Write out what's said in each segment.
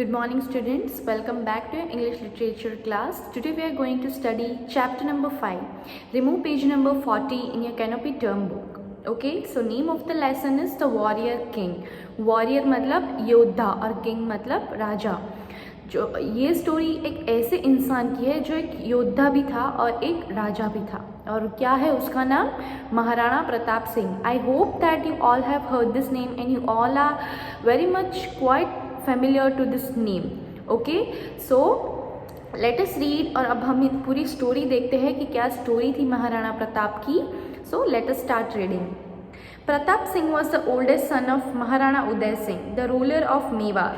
Good morning students, welcome back to English literature class. Today we are going to study chapter number 5. Remove page number 40 in your canopy term book. Okay, so name of the lesson is The Warrior King. Warrior मतलब योद्धा और king मतलब राजा. जो ये story एक ऐसे इंसान की है जो एक योद्धा भी था और एक राजा भी था, और क्या है उसका नाम? Maharana Pratap Singh. I hope that you all have heard this name and you all are very much quite familiar to this name. Okay, so let us read. और अब हम पूरी स्टोरी देखते हैं कि क्या स्टोरी थी महाराणा प्रताप की. So let us start reading. Pratap Singh was the oldest son of Maharana Uday Singh, the ruler of Mewar.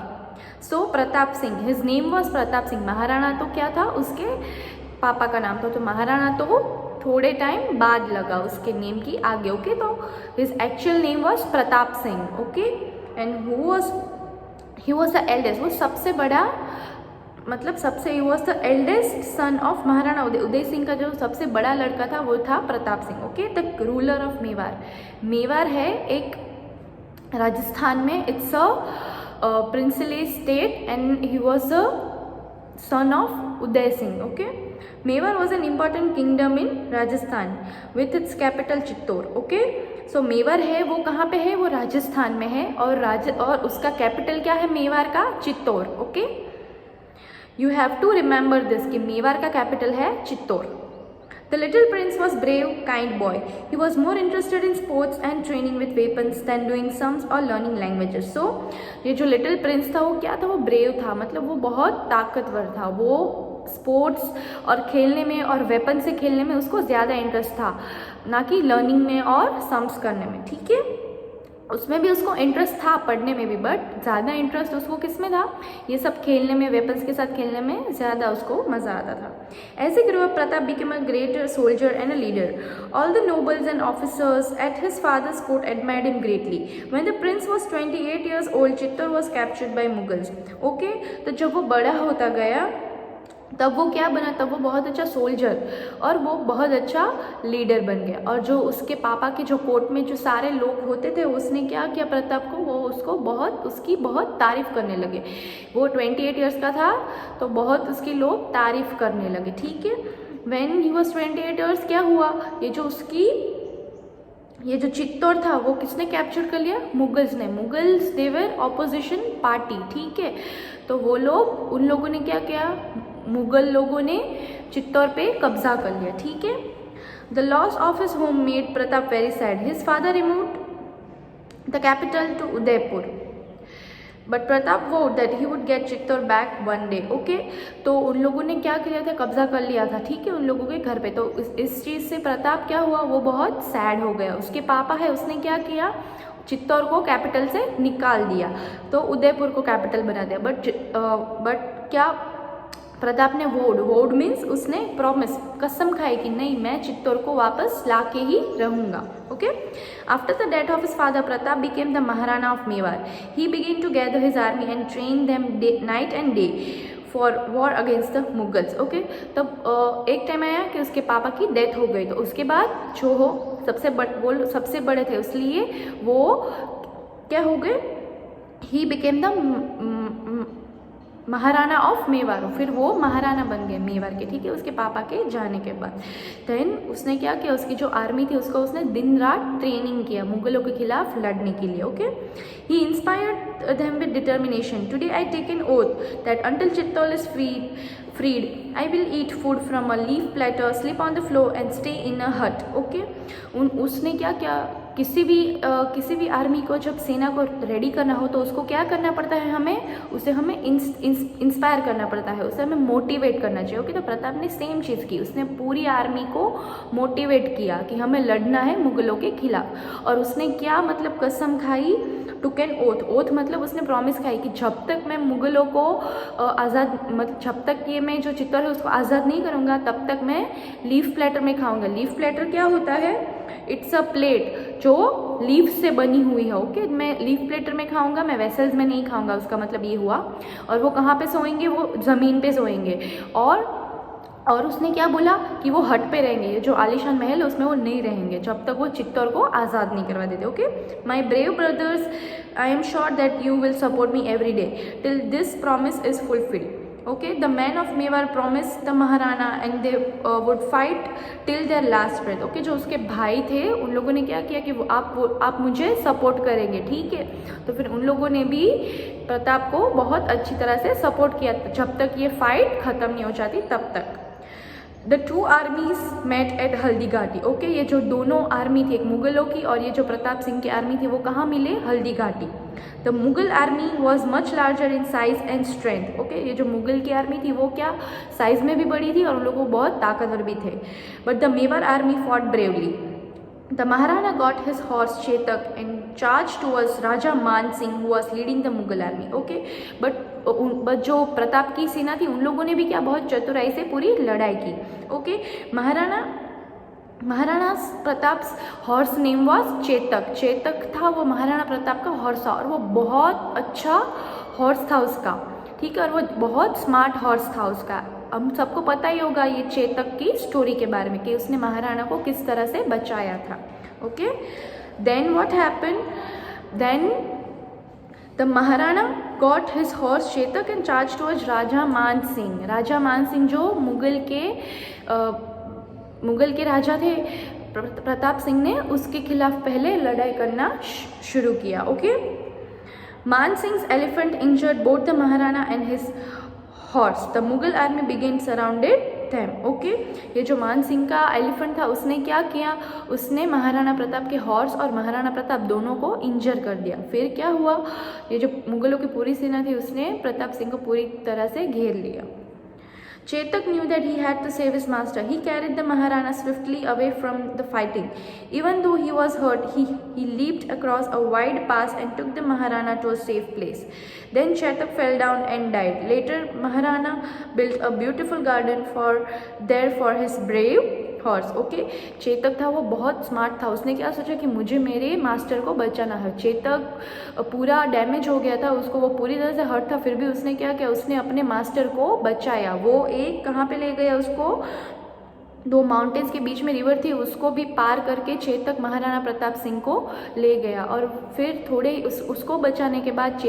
So Pratap Singh, his name was Pratap Singh. Maharana तो क्या था? उसके पापा का नाम था. तो महाराणा तो थोड़े टाइम बाद लगा उसके नेम की आगे. ओके, तो his actual name was Pratap Singh. Okay, and he was the eldest, वो सबसे बड़ा मतलब सबसे he was the eldest son of Maharana Uday Singh का जो सबसे बड़ा लड़का था वो था Pratap Singh. Okay, the ruler of Mewar. Mewar है एक राजस्थान में. It's a princely state and he was a son of Uday Singh. Okay, Mewar was an important kingdom in Rajasthan with its capital Chittor. Okay, so Mewar है वो कहाँ पे है? वो राजस्थान में है और उसका कैपिटल क्या है मेवार का? Chittor. Okay, you have to remember this कि मेवार का कैपिटल है Chittor. The little prince was brave kind boy. He was more interested in sports and training with weapons than doing sums or learning languages. So ये जो little Prince था वो क्या था? वो ब्रेव था, मतलब वो बहुत ताकतवर था. वो स्पोर्ट्स और खेलने में और वेपन से खेलने में उसको ज़्यादा इंटरेस्ट था, ना कि लर्निंग में और सम्स करने में. ठीक है, उसमें भी उसको इंटरेस्ट था, पढ़ने में भी, बट ज़्यादा इंटरेस्ट उसको किस में था? ये सब खेलने में, वेपन्स के साथ खेलने में ज़्यादा उसको मज़ा आता था. As he grew up, Pratap became a great soldier and a leader. All the nobles and officers at his father's court admired him greatly. When the prince was 28 years old, Chittor was captured by Mughals. Okay, तो जब वो बड़ा होता गया तब वो क्या बना? तब वो बहुत अच्छा सोल्जर और वो बहुत अच्छा लीडर बन गया. और जो उसके पापा के जो कोर्ट में जो सारे लोग होते थे, उसने क्या किया प्रताप को? वो उसकी बहुत तारीफ़ करने लगे. वो 28 ईयर्स का था तो बहुत उसकी लोग तारीफ़ करने लगे. ठीक है, व्हेन ही वॉज 28 ईयर्स क्या हुआ? ये जो चित्तौड़ था वो किसने कैप्चर कर लिया? मुगल्स ने. मुगल्स दे वर ऑपोजिशन पार्टी. ठीक है, तो वो लोग, उन लोगों ने क्या किया? मुगल लोगों ने चित्तौड़ पे कब्जा कर लिया. ठीक है, the loss of his home made Pratap very sad. His father removed the capital to Udaipur, but Pratap vowed that he would get Chittor back one day. Okay, तो उन लोगों ने क्या किया था? कब्जा कर लिया था. ठीक है, उन लोगों के घर पे. तो इस चीज़ से प्रताप क्या हुआ? वो बहुत सैड हो गया. उसके पापा है, उसने क्या किया? चित्तौड़ को कैपिटल से निकाल दिया, तो उदयपुर को कैपिटल बना दिया. बट क्या प्रताप ने वोड मीन्स उसने प्रॉमिस, कसम खाई कि नहीं, मैं चित्तौड़ को वापस ला के ही रहूँगा. Okay, after the death of his father Pratap became the Maharana of Mewar. He began to gather his army and train them night and day for war against the Mughals. Okay, तब एक टाइम आया कि उसके पापा की डेथ हो गई, तो उसके बाद जो हो सबसे बड़े थे, इसलिए वो क्या हो गए? He became the Maharana of Mewar. फिर वो महाराणा बन गए मेवार के. ठीक है, उसके पापा के जाने के बाद. देन उसने क्या किया? उसकी जो आर्मी थी उसको उसने दिन रात ट्रेनिंग किया मुगलों के खिलाफ लड़ने के लिए. Okay, he inspired them with determination. Today I take an oath that until Chittor is freed I will eat food from a leaf platter, sleep on the floor and stay in a hut. Okay, उसने क्या किया? किसी भी army को जब सेना को ready करना हो तो उसको क्या करना पड़ता है? हमें इंस्पायर करना पड़ता है, उसे हमें मोटिवेट करना चाहिए. ओके, तो प्रताप ने सेम चीज़ की. उसने पूरी आर्मी को मोटिवेट किया कि हमें लड़ना है मुगलों के खिलाफ. और उसने क्या मतलब कसम खाई? टुक एन ओथ मतलब उसने प्रॉमिस खाई कि जब तक मैं मुगलों को आज़ाद, मतलब जब तक ये मैं जो चित्तौड़ है उसको आज़ाद नहीं करूँगा तब तक मैं लीफ प्लेटर में खाऊंगा. लीफ प्लेटर क्या होता है? इट्स अ प्लेट जो लीफ से बनी हुई है. ओके, मैं लीफ प्लेटर में खाऊंगा, मैं वेसल्स में नहीं खाऊंगा. उसका मतलब ये हुआ. और वो कहाँ पे सोएंगे? वो ज़मीन पे सोएंगे. और और उसने क्या बोला कि वो हट पे रहेंगे, ये जो आलीशान महल है उसमें वो नहीं रहेंगे जब तक वो चित्तौड़ को आज़ाद नहीं करवा देते. Okay, my brave brothers, I am sure that you will support me every day till this promise is fulfilled. Okay, the men of Mewar promised the Maharana and they would fight till their last breath. Okay, जो उसके भाई थे उन लोगों ने क्या किया कि आप मुझे सपोर्ट करेंगे, ठीक है. तो फिर उन लोगों ने भी प्रताप को बहुत अच्छी तरह से सपोर्ट किया जब तक ये फाइट ख़त्म नहीं हो जाती तब तक. The two armies met at Haldi Ghati. Okay, ये जो दोनों आर्मी थी, एक मुगलों की और ये जो प्रताप सिंह की आर्मी थी, वो कहाँ मिले? Haldi Ghati. The Mughal army was much larger in size and strength. Okay, ये जो मुगल की आर्मी थी वो क्या साइज में भी बड़ी थी और उन लोगों बहुत ताकतवर भी थे. But the Mewar army fought bravely. The Maharana got his horse Chetak and charged towards Raja Man Singh who was leading the Mughal army. Okay, but जो प्रताप की सेना थी उन लोगों ने भी क्या बहुत चतुराई से पूरी लड़ाई की. Okay, Maharana Pratap horse name was Chetak. Chetak था वो महाराणा प्रताप का हॉर्स था और वो बहुत अच्छा हॉर्स था उसका, ठीक है, और वो बहुत स्मार्ट हॉर्स था उसका. हम सबको पता ही होगा ये चेतक की स्टोरी के बारे में कि उसने महाराणा को किस तरह से बचाया था. Okay, then what happen, then the Maharana got his horse Chetak and charge towards Raja Man Singh. राजा मान सिंह जो मुगल के राजा थे, प्रताप सिंह ने उसके खिलाफ पहले लड़ाई करना शुरू किया. ओके, मान सिंह's elephant injured both the Maharana and his horse. The Mughal army began surrounded them. Okay, ये जो मान सिंह का एलिफेंट था उसने क्या किया, उसने महाराणा प्रताप के हॉर्स और महाराणा प्रताप दोनों को इंजर कर दिया. फिर क्या हुआ, ये जो मुगलों की पूरी सेना थी उसने प्रताप सिंह को पूरी तरह से घेर लिया. Chetak knew that he had to save his master. He carried the Maharana swiftly away from the fighting. Even though he was hurt, he leaped across a wide pass and took the Maharana to a safe place. Then Chetak fell down and died. Later, Maharana built a beautiful garden for his brave horse. Okay, Chetak था वो बहुत smart था. उसने क्या सोचा कि मुझे मेरे मास्टर को बचाना है. चेतक पूरा डैमेज हो गया था, उसको वो पूरी तरह से हर्ट था, फिर भी उसने क्या किया, उसने अपने मास्टर को बचाया. वो एक कहाँ पे ले गया उसको, दो माउंटेन्स के बीच में रिवर थी उसको भी पार करके चेतक महाराणा प्रताप सिंह को ले गया. और फिर थोड़े उसको बचाने के बाद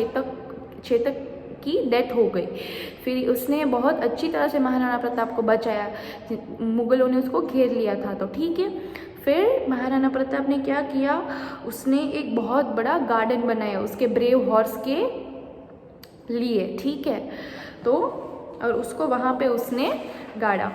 चेतक की डेथ हो गई. फिर उसने बहुत अच्छी तरह से महाराणा प्रताप को बचाया. मुगलों ने उसको घेर लिया था, तो ठीक है. फिर महाराणा प्रताप ने क्या किया, उसने एक बहुत बड़ा गार्डन बनाया उसके ब्रेव हॉर्स के लिए, ठीक है. तो और उसको वहाँ पे उसने गाड़ा.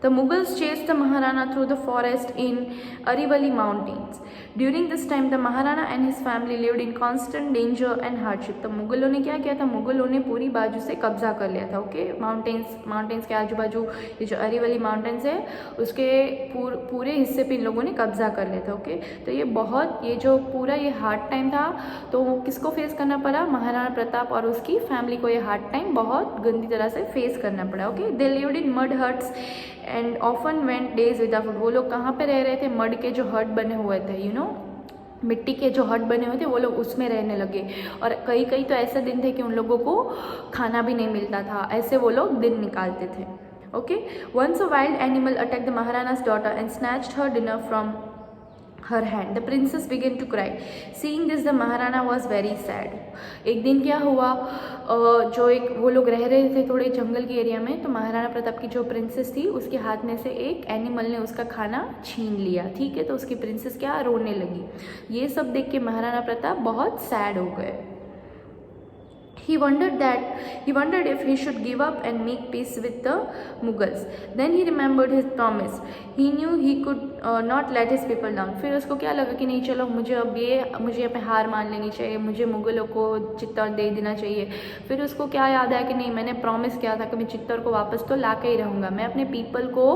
The Mughals chased the Maharana through the forest in Arivali mountains. During this time, the Maharana and his family lived in constant danger and hardship. तो मुगलों ने क्या किया था, मुगलों ने पूरी बाजू से कब्जा कर लिया था. ओके, माउंटेन्स के आजू बाजू ये जो अरीवली माउंटेन्स है उसके पूरे हिस्से पे इन लोगों ने कब्जा कर लिया था. ओके, तो ये जो पूरा ये हार्ड टाइम था, तो किसको फेस करना पड़ा, महाराणा प्रताप और उसकी फैमिली को ये हार्ड टाइम बहुत गंदी तरह से फेस करना पड़ा. Okay, they lived in mud huts and often went days without food. वो लोग कहाँ पे रह रहे थे, मड के जो हट बने हुए थे, मिट्टी के जो हट बने हुए थे, वो लोग उसमें रहने लगे. और कई तो ऐसे दिन थे कि उन लोगों को खाना भी नहीं मिलता था, ऐसे वो लोग दिन निकालते थे. Okay, once a wild animal attacked the Maharana's daughter and snatched her dinner from her hand. The princess began to cry. Seeing this, the Maharana was very sad. एक दिन क्या हुआ, वो लोग रह रहे थे थोड़े जंगल के एरिया में, तो महाराणा प्रताप की जो प्रिंसेस थी उसके हाथ में से एक एनिमल ने उसका खाना छीन लिया, ठीक है. तो उसकी प्रिंसेस क्या रोने लगी. ये सब देख के महाराणा प्रताप बहुत सैड हो गए. He wondered if he should give up and make peace with the Mughals. Then he remembered his promise. He knew he could not let his people down. फिर उसको क्या लगा कि नहीं, चलो मुझे यहाँ पे हार मान लेनी चाहिए, मुझे मुगलों को चित्तौड़ दे देना चाहिए. फिर उसको क्या याद आया कि नहीं, मैंने प्रॉमिस किया था कि मैं चित्तौड़ को वापस तो ला के ही रहूँगा. मैं अपने पीपल को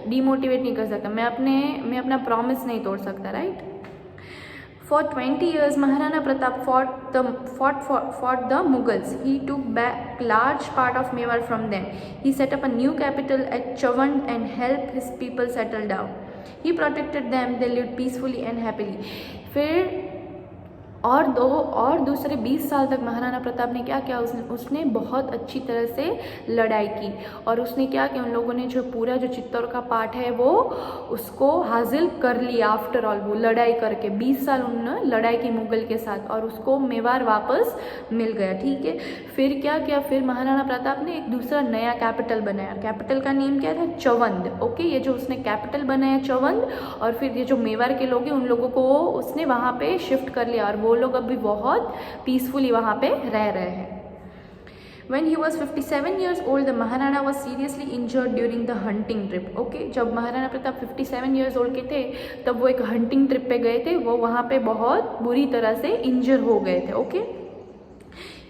डिमोटिवेट नहीं कर सकता, मैं अपना प्रॉमिस नहीं तोड़ सकता, right. For 20 years, Maharana Pratap fought the Mughals. He took back large part of Mewar from them. He set up a new capital at Chavand and helped his people settle down. He protected them. They lived peacefully and happily. फिर और दूसरे 20 साल तक महाराणा प्रताप ने क्या किया, उसने बहुत अच्छी तरह से लड़ाई की और उसने क्या किया, उन लोगों ने जो पूरा जो चित्तौड़ का पाठ है वो उसको हासिल कर लिया। आफ्टर ऑल वो लड़ाई करके 20 साल उन्होंने लड़ाई की मुगल के साथ और उसको मेवाड़ वापस मिल गया। ठीक है, फिर क्या किया, फिर महाराणा प्रताप ने एक दूसरा नया कैपिटल बनाया। कैपिटल का नेम क्या था, चवंद। ओके, ये जो उसने कैपिटल बनाया चवंद, और फिर ये जो मेवाड़ के लोग हैं उन लोगों को उसने वहाँ पे शिफ्ट कर लिया और वो लोग अभी बहुत पीसफुली वहाँ पे रह रहे हैं। When he was 57 years old, the Maharana was seriously injured during the hunting trip. Okay, जब महाराणा प्रताप 57 years old के थे तब वो एक हंटिंग ट्रिप पे गए थे, वो वहाँ पे बहुत बुरी तरह से इंजर हो गए थे। Okay,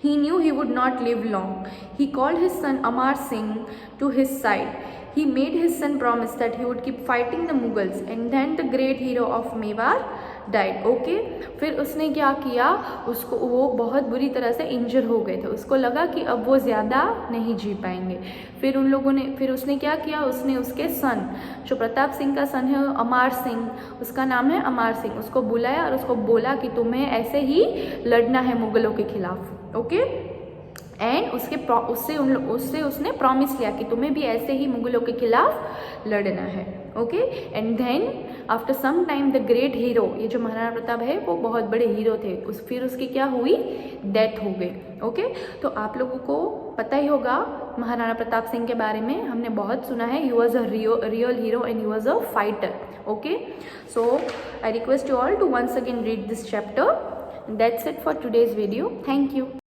He knew he would not live long. He called his son Amar Singh to his side. He made his son promise that he would keep fighting the Mughals, and then the great hero of Mewar died. Okay, फिर उसने क्या किया, उसको वो बहुत बुरी तरह से इंजर हो गए थे, उसको लगा कि अब वो ज़्यादा नहीं जी पाएंगे। फिर उन लोगों ने फिर उसने क्या किया, उसने उसके सन जो प्रताप सिंह का सन है अमार सिंह, उसका नाम है अमार सिंह, उसको बुलाया और उसको बोला कि तुम्हें ऐसे ही लड़ना है मुगलों के खिलाफ। ओके, एंड उससे उसने प्रॉमिस लिया कि तुम्हें भी ऐसे ही मुगलों के खिलाफ लड़ना है। Okay, and then after some time the great hero, ये जो महाराणा प्रताप है वो बहुत बड़े हीरो थे, फिर उसकी क्या हुई, डेथ हो गई। ओके, तो आप लोगों को पता ही होगा महाराणा प्रताप सिंह के बारे में, हमने बहुत सुना है। He was a real hero and he was a fighter. Okay, so I request you all to once again read this chapter. That's it for today's video. Thank you.